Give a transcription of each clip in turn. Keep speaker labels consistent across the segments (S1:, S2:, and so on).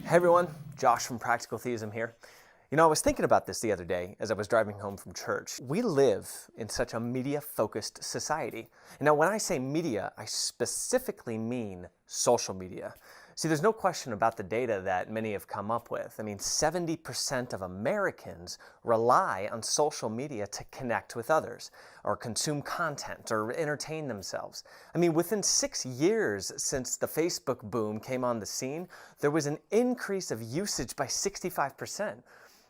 S1: Hey everyone, Josh from Practical Theism here. I was thinking about this the other day as I was driving home from church. We live in such a media-focused society. And now when I say media, I specifically mean social media. See, there's no question about the data that many have come up with. 70% of Americans rely on social media to connect with others, or consume content, or entertain themselves. Within 6 years since the Facebook boom came on the scene, there was an increase of usage by 65%.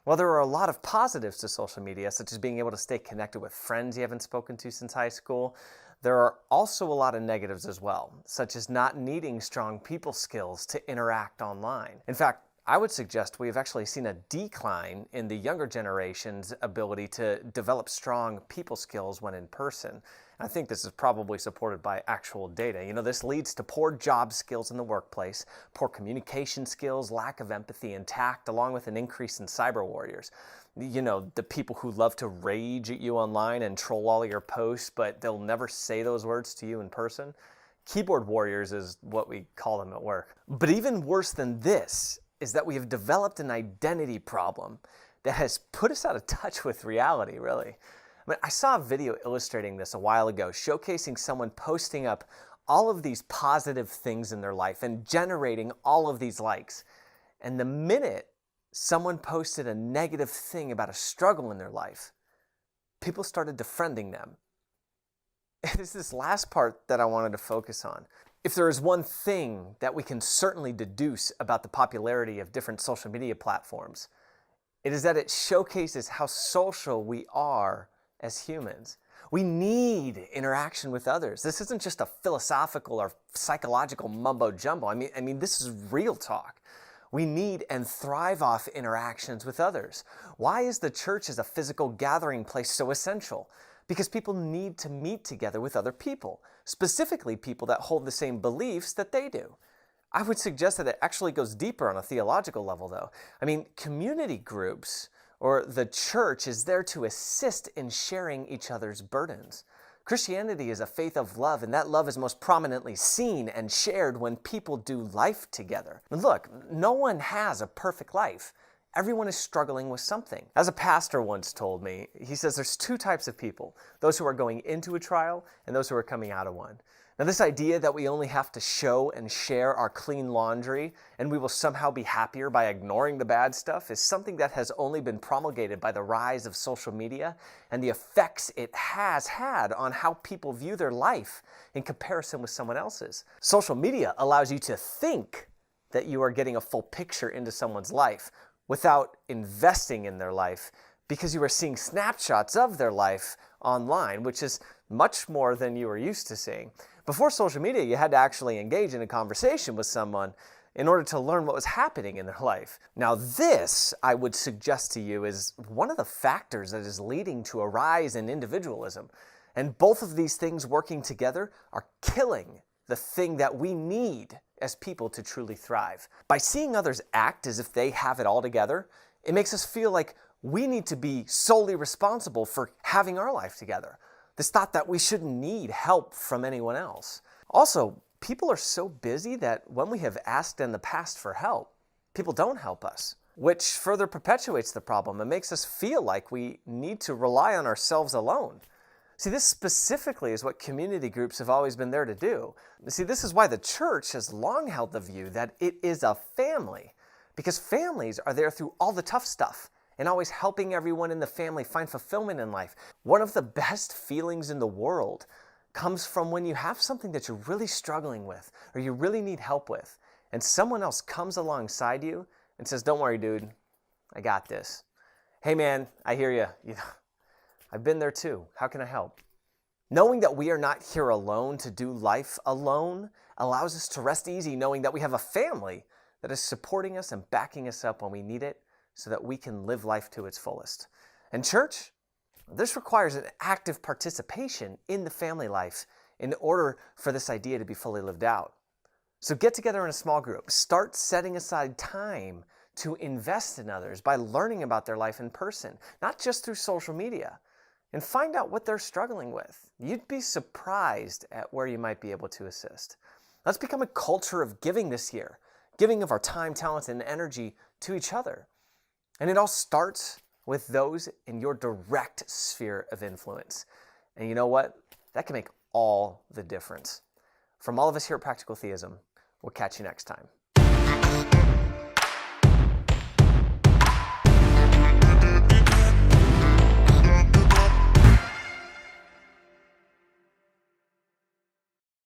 S1: While there are a lot of positives to social media, such as being able to stay connected with friends you haven't spoken to since high school, there are also a lot of negatives as well, such as not needing strong people skills to interact online. In fact, I would suggest we have actually seen a decline in the younger generation's ability to develop strong people skills when in person. I think this is probably supported by actual data. This leads to poor job skills in the workplace, poor communication skills, lack of empathy and tact, along with an increase in cyber warriors. The people who love to rage at you online and troll all your posts, but they'll never say those words to you in person. Keyboard warriors is what we call them at work. But even worse than this is that we have developed an identity problem that has put us out of touch with reality, really. I saw a video illustrating this a while ago, showcasing someone posting up all of these positive things in their life and generating all of these likes. And the minute someone posted a negative thing about a struggle in their life, people started defriending them. It is this last part that I wanted to focus on. If there is one thing that we can certainly deduce about the popularity of different social media platforms, it is that it showcases how social we are as humans. We need interaction with others. This isn't just a philosophical or psychological mumbo jumbo. This is real talk. We need and thrive off interactions with others. Why is the church as a physical gathering place so essential? Because people need to meet together with other people, specifically people that hold the same beliefs that they do. I would suggest that it actually goes deeper on a theological level, though. Community groups or the church is there to assist in sharing each other's burdens. Christianity is a faith of love, and that love is most prominently seen and shared when people do life together. And look, no one has a perfect life. Everyone is struggling with something. As a pastor once told me, he says there's two types of people, those who are going into a trial and those who are coming out of one. Now, this idea that we only have to show and share our clean laundry and we will somehow be happier by ignoring the bad stuff is something that has only been promulgated by the rise of social media and the effects it has had on how people view their life in comparison with someone else's. Social media allows you to think that you are getting a full picture into someone's life without investing in their life, because you are seeing snapshots of their life online, which is much more than you were used to seeing. Before social media, you had to actually engage in a conversation with someone in order to learn what was happening in their life. Now this, I would suggest to you, is one of the factors that is leading to a rise in individualism. And both of these things working together are killing the thing that we need as people to truly thrive. By seeing others act as if they have it all together, it makes us feel like we need to be solely responsible for having our life together. This thought that we shouldn't need help from anyone else. Also, people are so busy that when we have asked in the past for help, people don't help us, which further perpetuates the problem and makes us feel like we need to rely on ourselves alone. See, this specifically is what community groups have always been there to do. See, this is why the church has long held the view that it is a family, because families are there through all the tough stuff and always helping everyone in the family find fulfillment in life. One of the best feelings in the world comes from when you have something that you're really struggling with or you really need help with, and someone else comes alongside you and says, "Don't worry, dude, I got this. Hey man, I hear you. I've been there too. How can I help?" Knowing that we are not here alone to do life alone allows us to rest easy knowing that we have a family that is supporting us and backing us up when we need it so that we can live life to its fullest. And church, this requires an active participation in the family life in order for this idea to be fully lived out. So get together in a small group. Start setting aside time to invest in others by learning about their life in person, not just through social media. And find out what they're struggling with. You'd be surprised at where you might be able to assist. Let's become a culture of giving this year. giving of our time, talent, and energy to each other. And it all starts with those in your direct sphere of influence. And you know what? That can make all the difference. From all of us here at Practical Theism, we'll catch you next time.